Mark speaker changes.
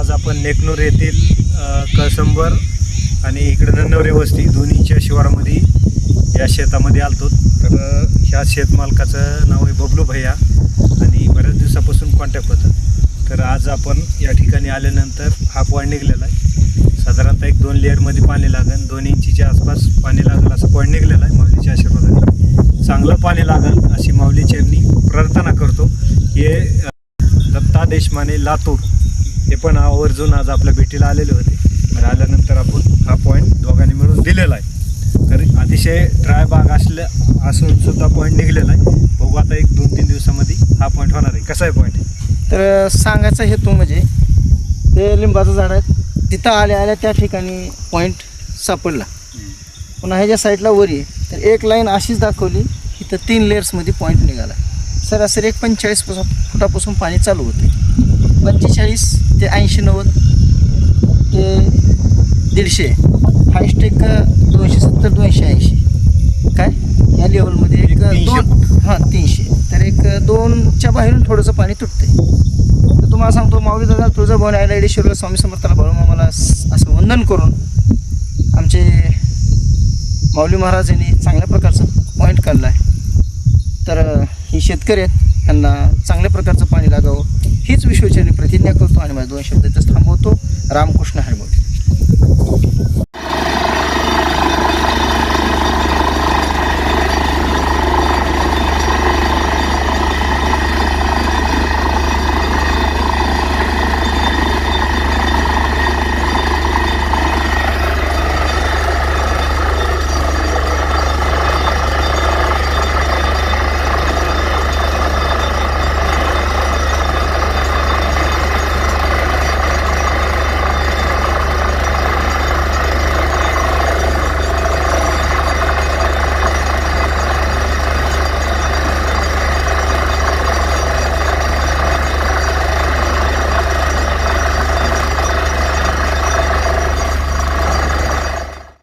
Speaker 1: आज आपण नेकनूर येथील कळसंबर आणि इकडे नन्नवरे वस्ती दोन्हीच्या शिवारामध्ये या शेतामध्ये आलतो. तर ह्या शेतमालकाचं नाव आहे बबलू भैया आणि बऱ्याच दिवसापासून कॉन्टॅक्ट होतं. तर आज आपण या ठिकाणी आल्यानंतर हा पॉईंट निघलेला आहे. साधारणतः 1-2 लेअरमध्ये पाणी लागेल, 2 इंचीच्या आसपास पाणी लागेल असं पॉईंट निघलेला आहे. माऊलीच्या आशीर्वादाने चांगलं पाणी लागेल अशी माऊली चरणी प्रार्थना करतो. हे दत्ता देशमाने लातूर हे पण आवर्जून आज आपल्या भेटीला आलेले होते. तर आल्यानंतर आपण हा पॉईंट दोघांनी मिळून दिलेला आहे. तर अतिशय ड्राय बाग असून सुद्धा पॉईंट निघलेला आहे. बघू आता 1-2-3 दिवसामध्ये हा पॉईंट होणार आहे. कसा आहे पॉईंट?
Speaker 2: तर सांगायचा हेतू म्हणजे ते लिंबाचं झाड आहे, तिथं आल्या त्या ठिकाणी पॉईंट सापडला. पुन्हा ह्याच्या साईडला वरी आहे, तर एक लाईन अशीच दाखवली, इथं 3 लेअर्समध्ये पॉईंट निघाला. सरासरी 45 फुटापासून पाणी चालू होते. 45 ते 80-90 ते 150 हायस्ट एक 270-280 काय या लेवलमध्ये एक 300. तर एक 2च्या बाहेरून थोडंसं पाणी तुटते. तर तुम्हाला सांगतो माऊली दादा तुळजाभवानी आयला येडेश्वरला स्वामी समर्थाला बाळूमामाला असं वंदन करून आमचे माऊली महाराज यांनी चांगल्या प्रकारचं पॉईंट काढला आहे. तर ही शेतकरी आहेत, त्यांना चांगल्या प्रकारचं पाणी लागावं हीच विश्वचरणी प्रतिज्ञा करतो आणि माझे 2 शब्द इथंच थांबवतो. रामकृष्ण हरी बोल.